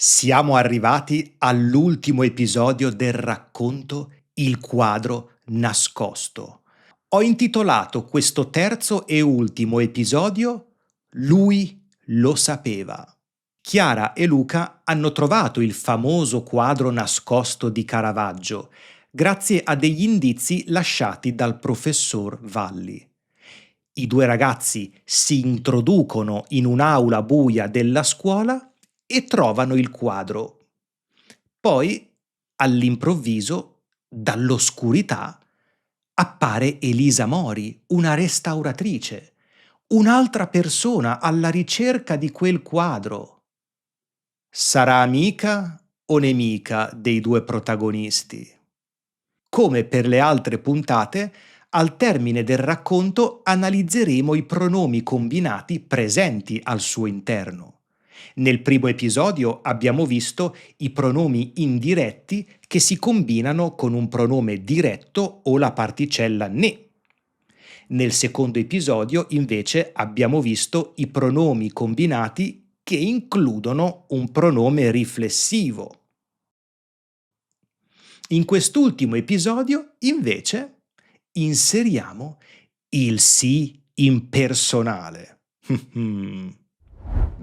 Siamo arrivati all'ultimo episodio del racconto Il quadro nascosto. Ho intitolato questo terzo e ultimo episodio Lui lo sapeva. Chiara e Luca hanno trovato il famoso quadro nascosto di Caravaggio grazie a degli indizi lasciati dal professor Valli. I due ragazzi si introducono in un'aula buia della scuola e trovano il quadro. Poi, all'improvviso, dall'oscurità, appare Elisa Mori, una restauratrice, un'altra persona alla ricerca di quel quadro. Sarà amica o nemica dei due protagonisti? Come per le altre puntate, al termine del racconto analizzeremo i pronomi combinati presenti al suo interno. Nel primo episodio abbiamo visto i pronomi indiretti che si combinano con un pronome diretto o la particella ne. Nel secondo episodio, invece, abbiamo visto i pronomi combinati che includono un pronome riflessivo. In quest'ultimo episodio, invece, inseriamo il sì impersonale.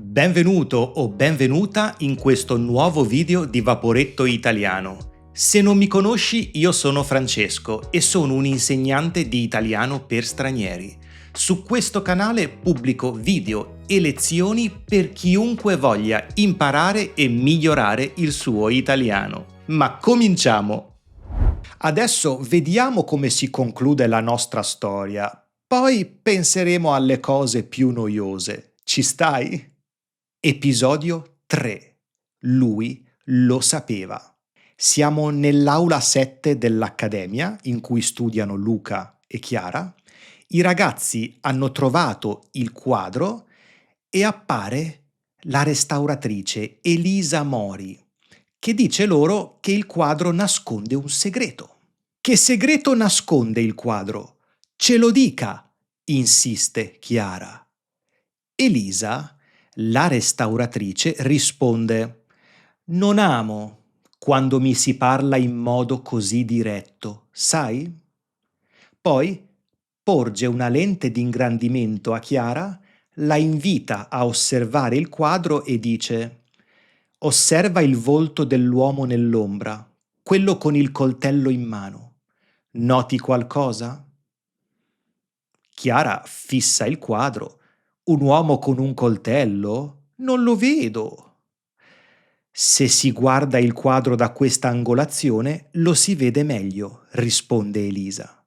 Benvenuto o benvenuta in questo nuovo video di Vaporetto Italiano. Se non mi conosci, io sono Francesco e sono un insegnante di italiano per stranieri. Su questo canale pubblico video e lezioni per chiunque voglia imparare e migliorare il suo italiano. Ma cominciamo! Adesso vediamo come si conclude la nostra storia, poi penseremo alle cose più noiose. Ci stai? Episodio 3. Lui lo sapeva. Siamo nell'aula 7 dell'Accademia in cui studiano Luca e Chiara. I ragazzi hanno trovato il quadro e appare la restauratrice Elisa Mori, che dice loro che il quadro nasconde un segreto. Che segreto nasconde il quadro? Ce lo dica, insiste Chiara. Elisa, la restauratrice, risponde: Non amo quando mi si parla in modo così diretto, sai? Poi porge una lente di ingrandimento a Chiara, la invita a osservare il quadro e dice: Osserva il volto dell'uomo nell'ombra, quello con il coltello in mano. Noti qualcosa? Chiara fissa il quadro. Un uomo con un coltello? Non lo vedo. Se si guarda il quadro da questa angolazione, lo si vede meglio, risponde Elisa.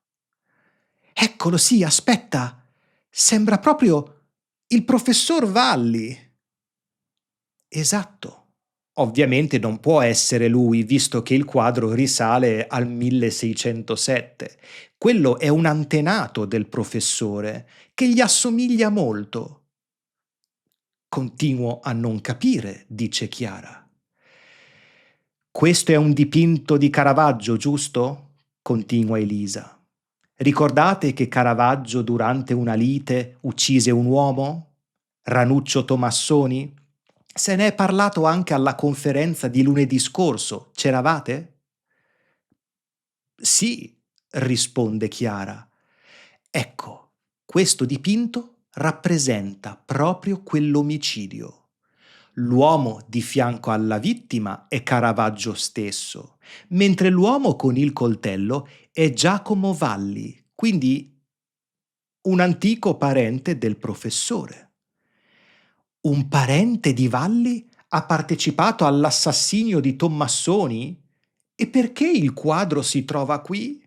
Eccolo, sì, aspetta. Sembra proprio il professor Valli. Esatto. Ovviamente non può essere lui, visto che il quadro risale al 1607. Quello è un antenato del professore, che gli assomiglia molto. Continuo a non capire, dice Chiara. Questo è un dipinto di Caravaggio, giusto? Continua Elisa. Ricordate che Caravaggio durante una lite uccise un uomo? Ranuccio Tomassoni? Se ne è parlato anche alla conferenza di lunedì scorso. C'eravate? Sì, risponde Chiara. Ecco, questo dipinto rappresenta proprio quell'omicidio. L'uomo di fianco alla vittima è Caravaggio stesso, mentre l'uomo con il coltello è Giacomo Valli, quindi un antico parente del professore. Un parente di Valli ha partecipato all'assassinio di Tommassoni? E perché il quadro si trova qui?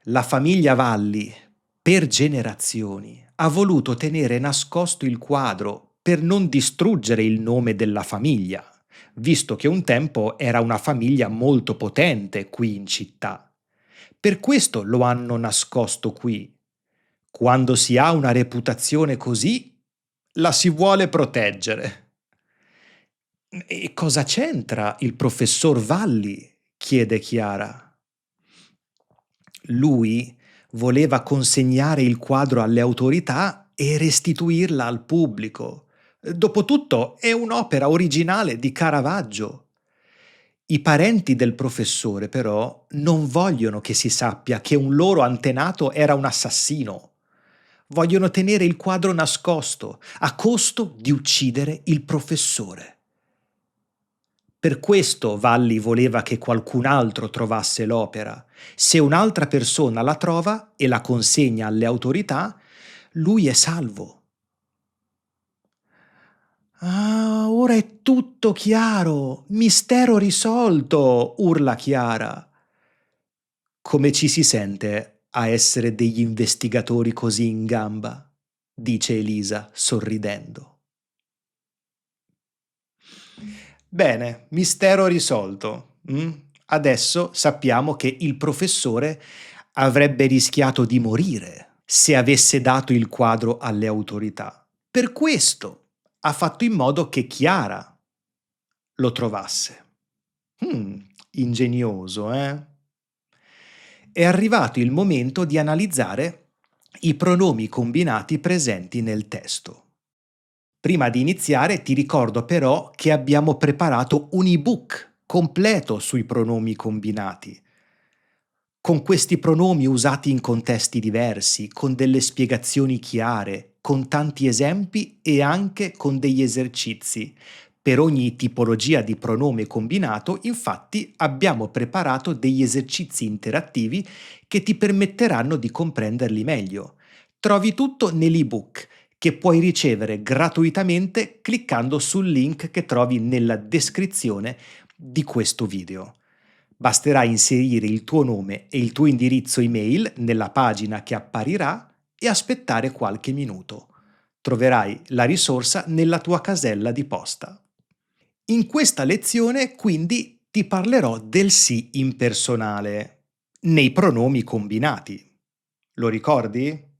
La famiglia Valli, per generazioni, ha voluto tenere nascosto il quadro per non distruggere il nome della famiglia, visto che un tempo era una famiglia molto potente qui in città. Per questo lo hanno nascosto qui. Quando si ha una reputazione così, la si vuole proteggere. E cosa c'entra il professor Valli? Chiede Chiara. Lui voleva consegnare il quadro alle autorità e restituirla al pubblico. Dopotutto è un'opera originale di Caravaggio. I parenti del professore, però, non vogliono che si sappia che un loro antenato era un assassino. Vogliono tenere il quadro nascosto, a costo di uccidere il professore. Per questo Valli voleva che qualcun altro trovasse l'opera. Se un'altra persona la trova e la consegna alle autorità, lui è salvo. Ah, ora è tutto chiaro! Mistero risolto! Urla Chiara. Come ci si sente a essere degli investigatori così in gamba? Dice Elisa, sorridendo. Bene, mistero risolto. Adesso sappiamo che il professore avrebbe rischiato di morire se avesse dato il quadro alle autorità. Per questo ha fatto in modo che Chiara lo trovasse. Mm, Ingegnoso, eh? È arrivato il momento di analizzare i pronomi combinati presenti nel testo. Prima di iniziare ti ricordo però che abbiamo preparato un ebook completo sui pronomi combinati, con questi pronomi usati in contesti diversi, con delle spiegazioni chiare, con tanti esempi e anche con degli esercizi. Per ogni tipologia di pronome combinato, infatti, abbiamo preparato degli esercizi interattivi che ti permetteranno di comprenderli meglio. Trovi tutto nell'ebook che puoi ricevere gratuitamente cliccando sul link che trovi nella descrizione di questo video. Basterà inserire il tuo nome e il tuo indirizzo email nella pagina che apparirà e aspettare qualche minuto. Troverai la risorsa nella tua casella di posta. In questa lezione, quindi, ti parlerò del sì impersonale nei pronomi combinati. Lo ricordi?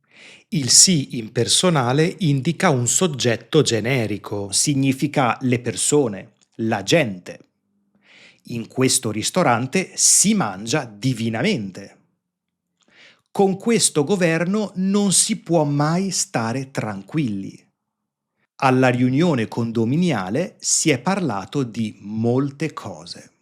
Il sì impersonale indica un soggetto generico, significa le persone, la gente. In questo ristorante si mangia divinamente. Con questo governo non si può mai stare tranquilli. Alla riunione condominiale si è parlato di molte cose.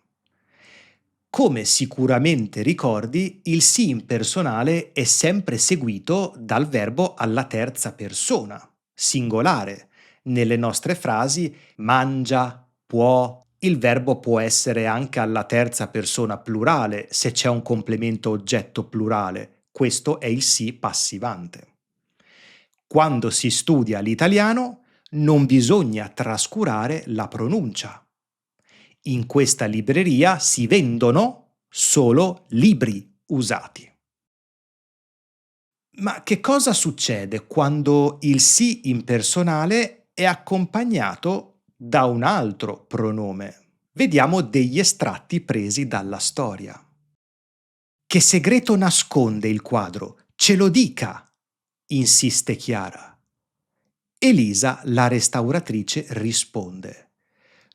Come sicuramente ricordi, il sì impersonale è sempre seguito dal verbo alla terza persona, singolare. Nelle nostre frasi mangia, può. Il verbo può essere anche alla terza persona plurale se c'è un complemento oggetto plurale. Questo è il sì passivante. Quando si studia l'italiano non bisogna trascurare la pronuncia. In questa libreria si vendono solo libri usati. Ma che cosa succede quando il sì impersonale è accompagnato da un altro pronome? Vediamo degli estratti presi dalla storia. Che segreto nasconde il quadro? Ce lo dica, insiste Chiara. Elisa, la restauratrice, risponde: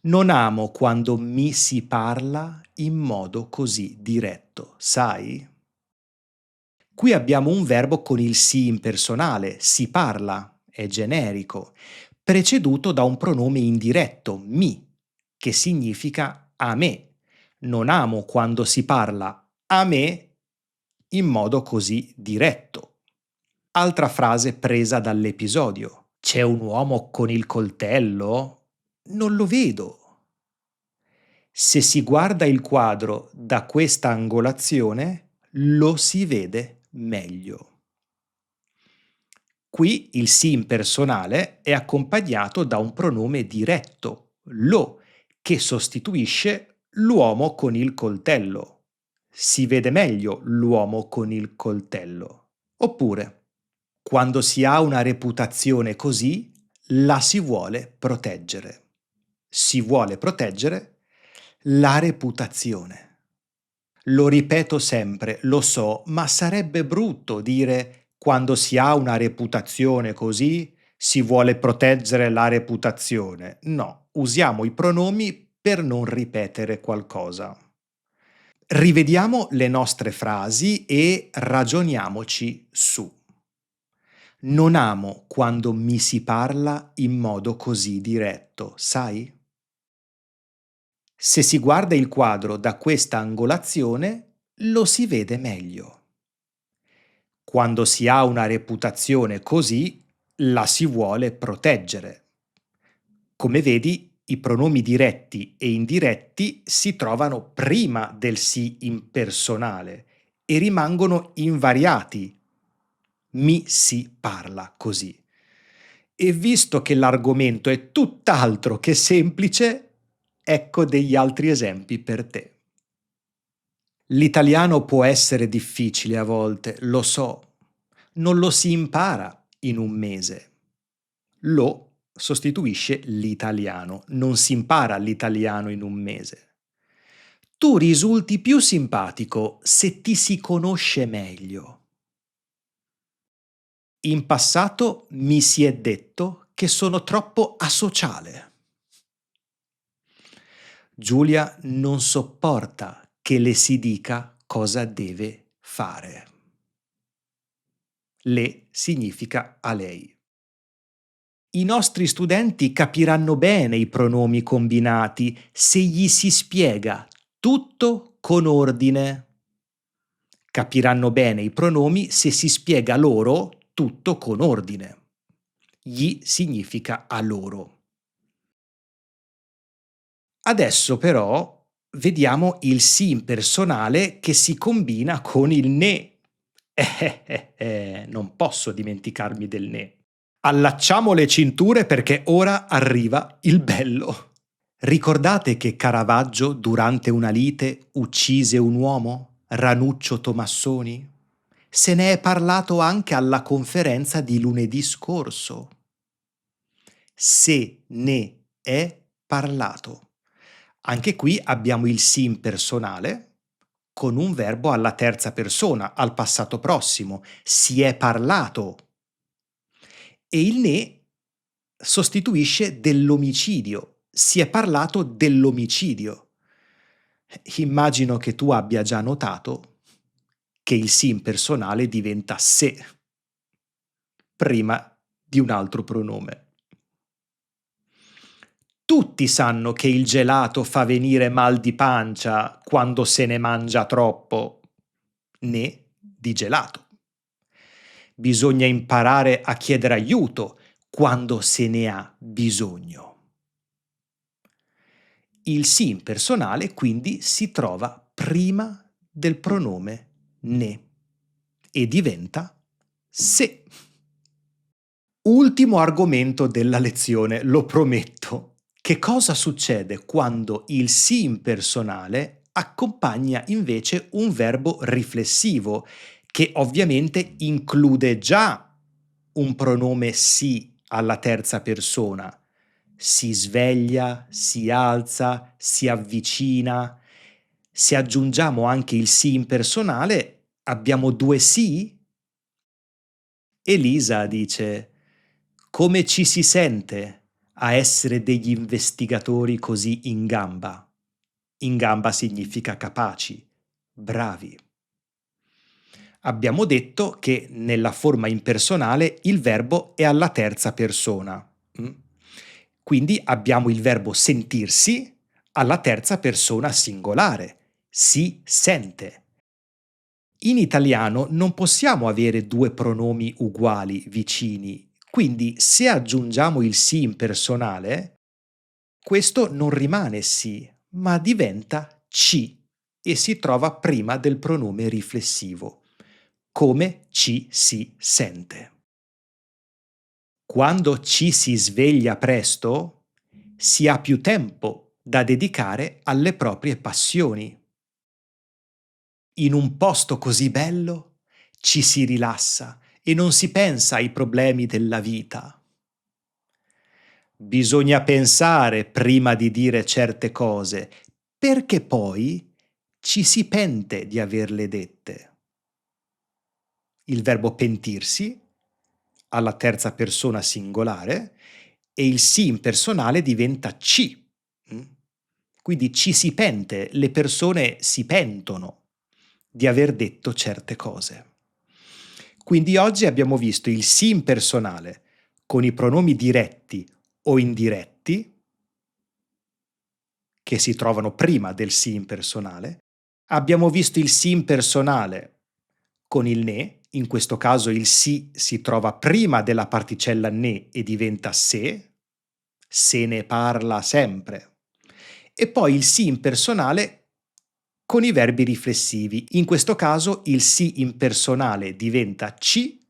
Non amo quando mi si parla in modo così diretto, sai? Qui abbiamo un verbo con il sì impersonale, si parla, è generico, preceduto da un pronome indiretto, mi, che significa a me. Non amo quando si parla a me in modo così diretto. Altra frase presa dall'episodio. C'è un uomo con il coltello? Non lo vedo. Se si guarda il quadro da questa angolazione, lo si vede meglio. Qui il sì impersonale è accompagnato da un pronome diretto, lo, che sostituisce l'uomo con il coltello. Si vede meglio l'uomo con il coltello. Oppure, quando si ha una reputazione così, la si vuole proteggere. Si vuole proteggere la reputazione. Lo ripeto sempre, lo so, ma sarebbe brutto dire quando si ha una reputazione così si vuole proteggere la reputazione. No, usiamo i pronomi per non ripetere qualcosa. Rivediamo le nostre frasi e ragioniamoci su. Non amo quando mi si parla in modo così diretto, sai? Se si guarda il quadro da questa angolazione, lo si vede meglio. Quando si ha una reputazione così, la si vuole proteggere. Come vedi, i pronomi diretti e indiretti si trovano prima del sì impersonale e rimangono invariati. Mi si parla così. E visto che l'argomento è tutt'altro che semplice, ecco degli altri esempi per te. L'italiano può essere difficile a volte, lo so. Non lo si impara in un mese. Lo sostituisce l'italiano, non si impara l'italiano in un mese. Tu risulti più simpatico se ti si conosce meglio. In passato mi si è detto che sono troppo asociale. Giulia non sopporta che le si dica cosa deve fare. Le significa a lei. I nostri studenti capiranno bene i pronomi combinati se gli si spiega tutto con ordine. Capiranno bene i pronomi se si spiega loro tutto con ordine. Gli significa a loro. Adesso però vediamo il sì impersonale che si combina con il ne. Non posso dimenticarmi del ne. Allacciamo le cinture perché ora arriva il bello. Ricordate che Caravaggio durante una lite uccise un uomo, Ranuccio Tomassoni? Se ne è parlato anche alla conferenza di lunedì scorso. Se ne è parlato. Anche qui abbiamo il sì impersonale con un verbo alla terza persona, al passato prossimo. Si è parlato. E il ne sostituisce dell'omicidio. Si è parlato dell'omicidio. Immagino che tu abbia già notato che il sì impersonale diventa se prima di un altro pronome. Tutti sanno che il gelato fa venire mal di pancia quando se ne mangia troppo. Ne di gelato. Bisogna imparare a chiedere aiuto quando se ne ha bisogno. Il sì impersonale quindi si trova prima del pronome ne e diventa se. Ultimo argomento della lezione, lo prometto. Che cosa succede quando il sì impersonale accompagna invece un verbo riflessivo che ovviamente include già un pronome sì alla terza persona? Si sveglia, si alza, si avvicina. Se aggiungiamo anche il sì impersonale, abbiamo due sì? Elisa dice: come ci si sente a essere degli investigatori così in gamba? In gamba significa capaci, bravi. Abbiamo detto che nella forma impersonale il verbo è alla terza persona. Quindi abbiamo il verbo sentirsi alla terza persona singolare. Si sente. In italiano non possiamo avere due pronomi uguali, vicini, quindi se aggiungiamo il sì impersonale, questo non rimane sì, ma diventa ci e si trova prima del pronome riflessivo, come ci si sente. Quando ci si sveglia presto, si ha più tempo da dedicare alle proprie passioni. In un posto così bello ci si rilassa e non si pensa ai problemi della vita. Bisogna pensare prima di dire certe cose, perché poi ci si pente di averle dette. Il verbo pentirsi alla terza persona singolare e il sì impersonale diventa ci. Quindi ci si pente, le persone si pentono di aver detto certe cose. Quindi oggi abbiamo visto il sì impersonale con i pronomi diretti o indiretti, che si trovano prima del sì impersonale. Abbiamo visto il sì impersonale con il ne, in questo caso il sì si trova prima della particella ne e diventa se ne parla sempre. E poi il sì impersonale con i verbi riflessivi. In questo caso il sì impersonale diventa ci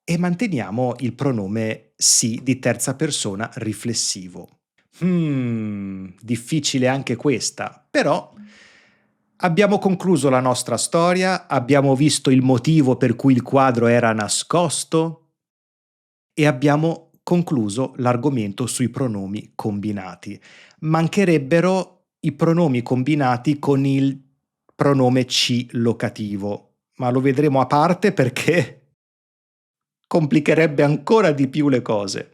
e manteniamo il pronome sì di terza persona riflessivo. Difficile anche questa, però abbiamo concluso la nostra storia, abbiamo visto il motivo per cui il quadro era nascosto e abbiamo concluso l'argomento sui pronomi combinati. Mancherebbero i pronomi combinati con il pronome ci locativo, ma lo vedremo a parte perché complicherebbe ancora di più le cose.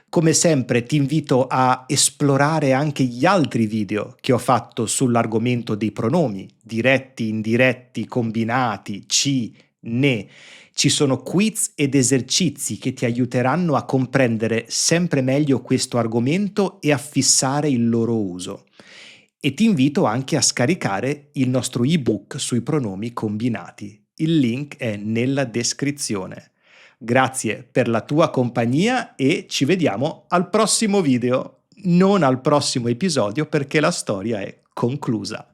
Come sempre ti invito a esplorare anche gli altri video che ho fatto sull'argomento dei pronomi, diretti, indiretti, combinati, ci, ne. Ci sono quiz ed esercizi che ti aiuteranno a comprendere sempre meglio questo argomento e a fissare il loro uso. E ti invito anche a scaricare il nostro ebook sui pronomi combinati. Il link è nella descrizione. Grazie per la tua compagnia e ci vediamo al prossimo video, non al prossimo episodio perché la storia è conclusa.